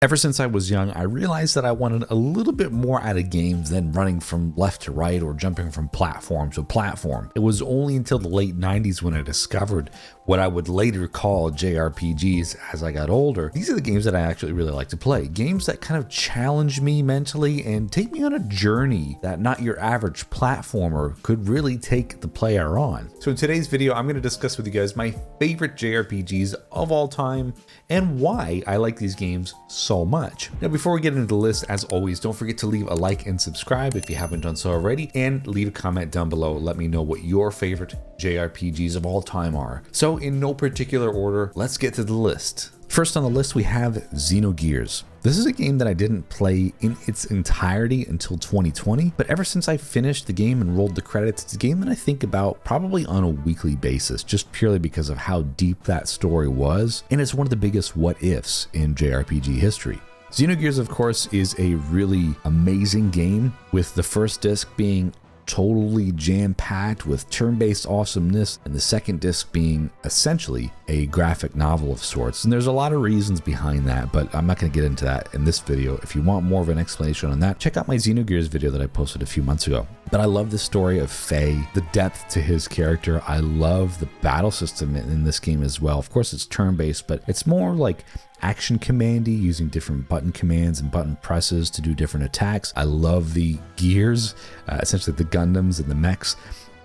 Ever since I was young, I realized that I wanted a little bit more out of games than running from left to right or jumping from platform to platform. It was only until the late 90s when I discovered what I would later call JRPGs as I got older. These are the games that I actually really like to play. Games that kind of challenge me mentally and take me on a journey that not your average platformer could really take the player on. So in today's video, I'm going to discuss with you guys my favorite JRPGs of all time and why I like these games so much. Now, before we get into the list, as always, don't forget to leave a like and subscribe if you haven't done so already, and leave a comment down below. Let me know what your favorite JRPGs of all time are. So in no particular order, let's get to the list. First on the list, we have Xenogears. This is a game that I didn't play in its entirety until 2020, but ever since I finished the game and rolled the credits, it's a game that I think about probably on a weekly basis, just purely because of how deep that story was, and it's one of the biggest what-ifs in JRPG history. Xenogears, of course, is a really amazing game, with the first disc being totally jam-packed with turn-based awesomeness, and the second disc being essentially a graphic novel of sorts. And there's a lot of reasons behind that, but I'm not going to get into that in this video. If you want more of an explanation on that, check out my Xenogears video that I posted a few months ago. But I love the story of Faye, the depth to his character. I love the battle system in this game as well. Of course, it's turn-based, but it's more like action commandy, using different button commands and button presses to do different attacks. I love the gears, essentially the Gundams and the mechs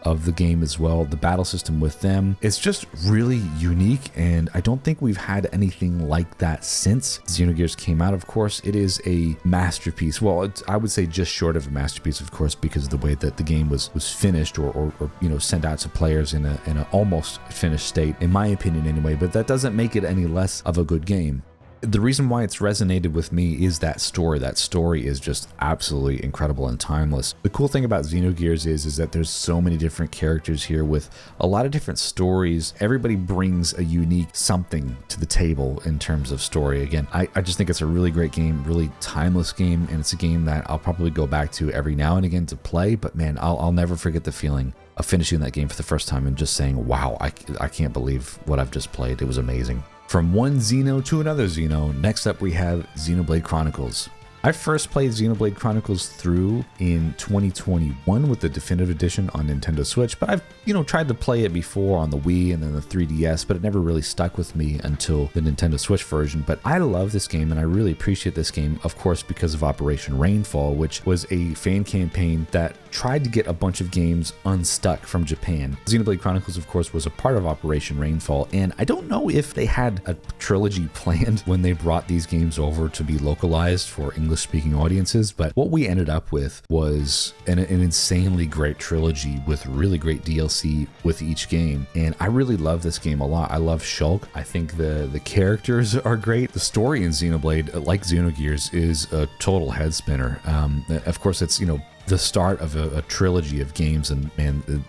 of the game as well. The battle system with them, it's just really unique, and I don't think we've had anything like that since Xenogears came out. Of course, it is a masterpiece. Well, I would say just short of a masterpiece, of course, because of the way that the game was finished or sent out to players in an almost finished state, in my opinion anyway, but that doesn't make it any less of a good game. The reason why it's resonated with me is that story. That story is just absolutely incredible and timeless. The cool thing about Xenogears is that there's so many different characters here with a lot of different stories. Everybody brings a unique something to the table in terms of story. Again, I just think it's a really great game, really timeless game, and it's a game that I'll probably go back to every now and again to play, but man, I'll never forget the feeling of finishing that game for the first time and just saying, wow, I can't believe what I've just played. It was amazing. From one Xeno to another Xeno, next up we have Xenoblade Chronicles. I first played Xenoblade Chronicles through in 2021 with the Definitive Edition on Nintendo Switch, but I've tried to play it before on the Wii and then the 3DS, but it never really stuck with me until the Nintendo Switch version. But I love this game, and I really appreciate this game, of course, because of Operation Rainfall, which was a fan campaign that tried to get a bunch of games unstuck from Japan. Xenoblade Chronicles, of course, was a part of Operation Rainfall, and I don't know if they had a trilogy planned when they brought these games over to be localized for English-speaking audiences, but what we ended up with was an insanely great trilogy with really great DLC with each game, and I really love this game a lot. I love Shulk. I think the characters are great. The story in Xenoblade, like Xenogears, is a total head spinner. Of course, it's the start of a trilogy of games, and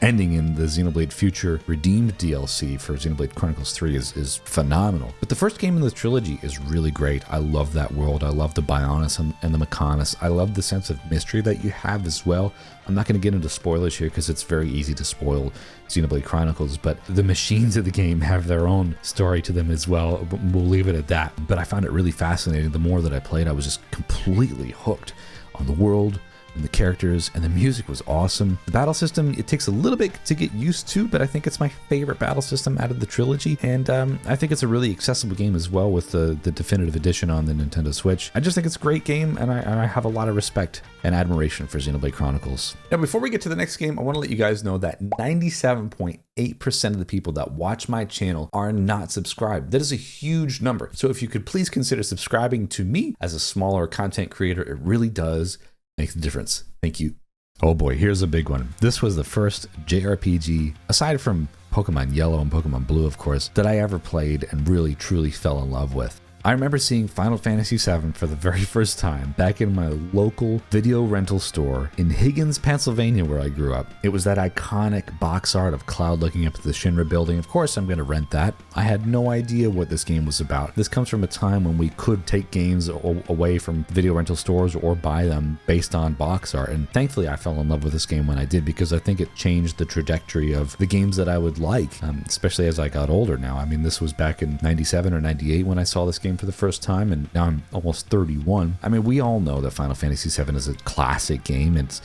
ending in the Xenoblade Future Redeemed DLC for Xenoblade Chronicles 3 is phenomenal. But the first game in the trilogy is really great. I love that world. I love the Bionis and the Mechonis. I love the sense of mystery that you have as well. I'm not going to get into spoilers here because it's very easy to spoil Xenoblade Chronicles, but the machines of the game have their own story to them as well. We'll leave it at that. But I found it really fascinating. The more that I played, I was just completely hooked on the world and the characters, and the music was awesome. The battle system, it takes a little bit to get used to, but I think it's my favorite battle system out of the trilogy, and I think it's a really accessible game as well with the Definitive Edition on the Nintendo Switch. I just think it's a great game, and I have a lot of respect and admiration for Xenoblade Chronicles. Now, before we get to the next game, I want to let you guys know that 97.8% of the people that watch my channel are not subscribed. That is a huge number. So if you could please consider subscribing to me as a smaller content creator, it really does make the difference. Thank you. Oh boy, here's a big one. This was the first JRPG, aside from Pokemon Yellow and Pokemon Blue, of course, that I ever played and really truly fell in love with. I remember seeing Final Fantasy VII for the very first time back in my local video rental store in Higgins, Pennsylvania, where I grew up. It was that iconic box art of Cloud looking up at the Shinra building. Of course, I'm going to rent that. I had no idea what this game was about. This comes from a time when we could take games away from video rental stores or buy them based on box art. And thankfully, I fell in love with this game when I did, because I think it changed the trajectory of the games that I would like, especially as I got older now. I mean, this was back in 97 or 98 when I saw this game game for the first time, and now I'm almost 31. I mean, we all know that Final Fantasy VII is a classic game. It's,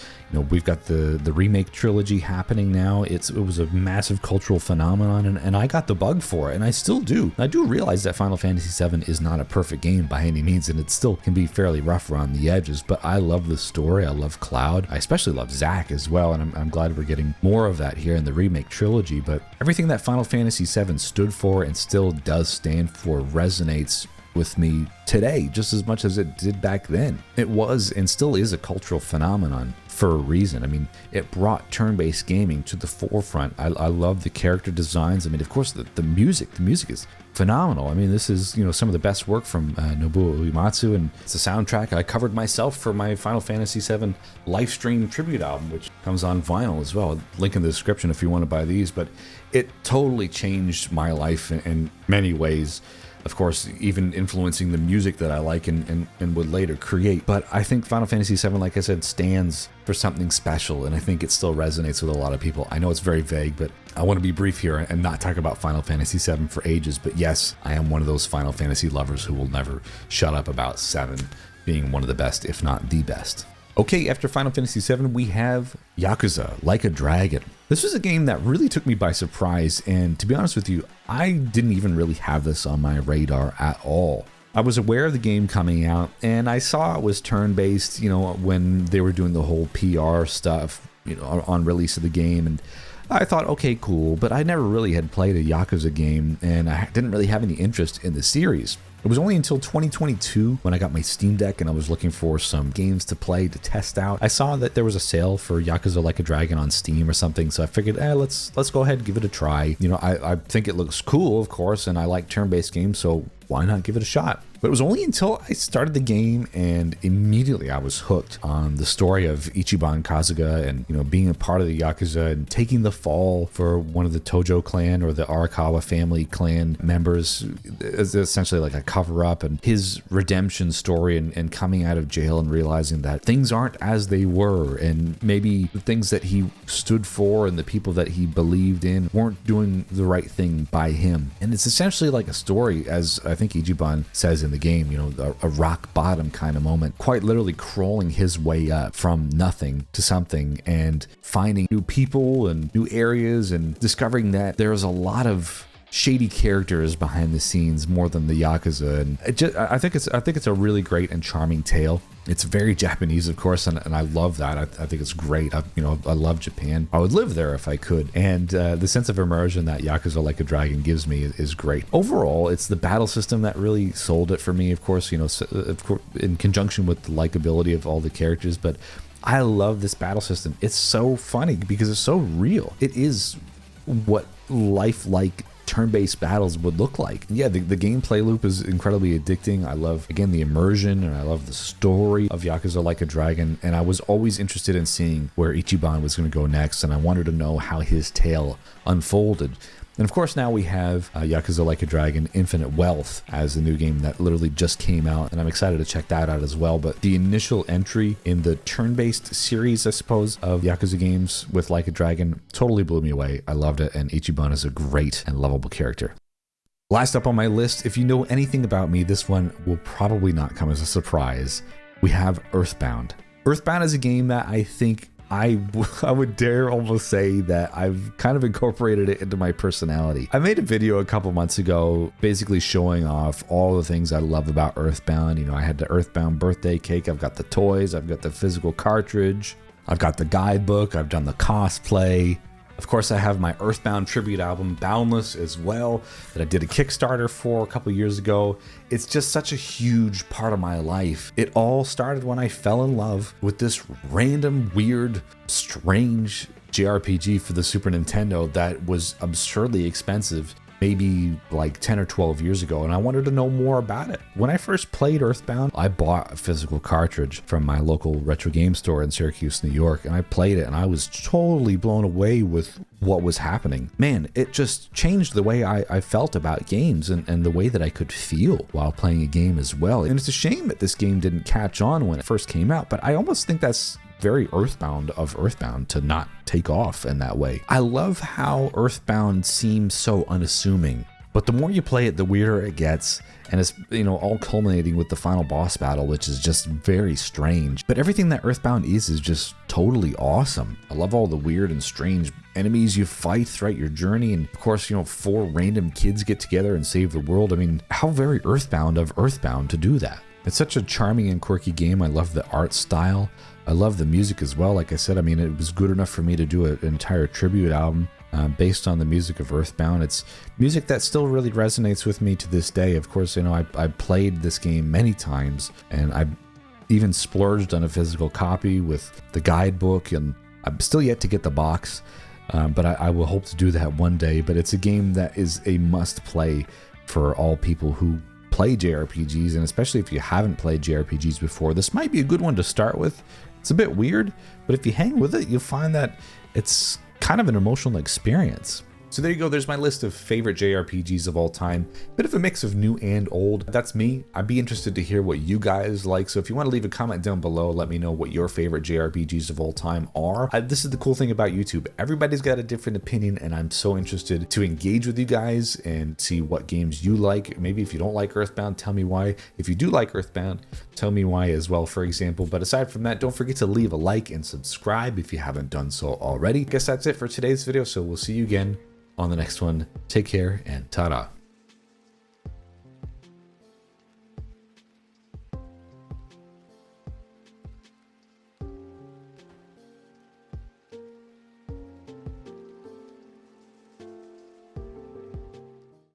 we've got the remake trilogy happening now. It was a massive cultural phenomenon, and I got the bug for it, and I still do. I do realize that Final Fantasy VII is not a perfect game by any means, and it still can be fairly rough around the edges, but I love the story. I love Cloud. I especially love Zack as well, and I'm glad we're getting more of that here in the remake trilogy. But everything that Final Fantasy VII stood for and still does stand for resonates with me today just as much as it did back then. It was and still is a cultural phenomenon for a reason. I mean, it brought turn-based gaming to the forefront. I love the character designs. I mean, of course, the music is phenomenal. I mean, this is, some of the best work from Nobuo Uematsu, and it's a soundtrack I covered myself for my Final Fantasy VII Lifestream tribute album, which comes on vinyl as well. Link in the description if you want to buy these, but it totally changed my life in many ways. Of course, even influencing the music that I like and would later create. But I think Final Fantasy VII, like I said, stands for something special, and I think it still resonates with a lot of people. I know it's very vague, but I want to be brief here and not talk about Final Fantasy VII for ages. But yes, I am one of those Final Fantasy lovers who will never shut up about 7 being one of the best, if not the best. Okay, after Final Fantasy VII, we have Yakuza Like a Dragon. This was a game that really took me by surprise, and to be honest with you, I didn't even really have this on my radar at all. I was aware of the game coming out, and I saw it was turn-based, when they were doing the whole PR stuff, on release of the game, and I thought, okay, cool, but I never really had played a Yakuza game, and I didn't really have any interest in the series. It was only until 2022 when I got my Steam Deck and I was looking for some games to play, to test out. I saw that there was a sale for Yakuza Like a Dragon on Steam or something, so I figured, let's go ahead and give it a try. I think it looks cool, of course, and I like turn-based games, so why not give it a shot? But it was only until I started the game and immediately I was hooked on the story of Ichiban Kasuga and, being a part of the Yakuza and taking the fall for one of the Tojo clan or the Arakawa family clan members is essentially like a cover up, and his redemption story and coming out of jail and realizing that things aren't as they were, and maybe the things that he stood for and the people that he believed in weren't doing the right thing by him. And it's essentially like a story, as I think Ichiban says in the game, a rock bottom kind of moment, quite literally crawling his way up from nothing to something and finding new people and new areas and discovering that there's a lot of shady characters behind the scenes more than the Yakuza. And I think it's a really great and charming tale. It's very Japanese, of course, and I love that. I think it's great. I love Japan. I would live there if I could. And the sense of immersion that Yakuza Like a Dragon gives me is great. Overall, it's the battle system that really sold it for me, of course, in conjunction with the likability of all the characters. But I love this battle system. It's so funny because it's so real. It is what lifelike turn-based battles would look like. Yeah, the gameplay loop is incredibly addicting. I love, again, the immersion, and I love the story of Yakuza Like a Dragon, and I was always interested in seeing where Ichiban was going to go next, and I wanted to know how his tale unfolded. And of course, now we have Yakuza Like a Dragon Infinite Wealth as the new game that literally just came out, and I'm excited to check that out as well. But the initial entry in the turn-based series, I suppose, of Yakuza games with Like a Dragon totally blew me away. I loved it, and Ichiban is a great and lovable character. Last up on my list, if you know anything about me, this one will probably not come as a surprise. We have Earthbound. Earthbound is a game that I think I would dare almost say that I've kind of incorporated it into my personality. I made a video a couple months ago basically showing off all the things I love about Earthbound. I had the Earthbound birthday cake, I've got the toys, I've got the physical cartridge, I've got the guidebook, I've done the cosplay. Of course, I have my Earthbound tribute album, Boundless, as well, that I did a Kickstarter for a couple years ago. It's just such a huge part of my life. It all started when I fell in love with this random, weird, strange JRPG for the Super Nintendo that was absurdly expensive, maybe like 10 or 12 years ago, and I wanted to know more about it. When I first played Earthbound, I bought a physical cartridge from my local retro game store in Syracuse, New York, and I played it, and I was totally blown away with what was happening. Man, it just changed the way I felt about games and the way that I could feel while playing a game as well. And it's a shame that this game didn't catch on when it first came out, but I almost think that's very Earthbound of Earthbound to not take off in that way. I love how Earthbound seems so unassuming, But the more you play it, the weirder it gets. And it's, you know, all culminating with the final boss battle, which is just very strange. But everything that Earthbound is just totally awesome. I love all the weird and strange enemies you fight throughout your journey. And of course, you know, 4 random kids get together and save the world. I mean, how very Earthbound of Earthbound to do that. It's such a charming and quirky game. I love the art style. I love the music as well. Like I said, I mean, it was good enough for me to do an entire tribute album based on the music of Earthbound. It's music that still really resonates with me to this day. Of course, you know, I played this game many times, and I even splurged on a physical copy with the guidebook, and I'm still yet to get the box, but I will hope to do that one day. But it's a game that is a must play for all people who play JRPGs, and especially if you haven't played JRPGs before, this might be a good one to start with. It's a bit weird, but if you hang with it, you'll find that it's kind of an emotional experience. So there you go, there's my list of favorite JRPGs of all time. Bit of a mix of new and old. That's me. I'd be interested to hear what you guys like. So if you want to leave a comment down below, let me know what your favorite JRPGs of all time are. This is the cool thing about YouTube. Everybody's got a different opinion, and I'm so interested to engage with you guys and see what games you like. Maybe if you don't like Earthbound, tell me why. If you do like Earthbound, tell me why as well, for example. But aside from that, don't forget to leave a like and subscribe if you haven't done so already. I guess that's it for today's video, so we'll see you again on the next one. Take care and ta-da.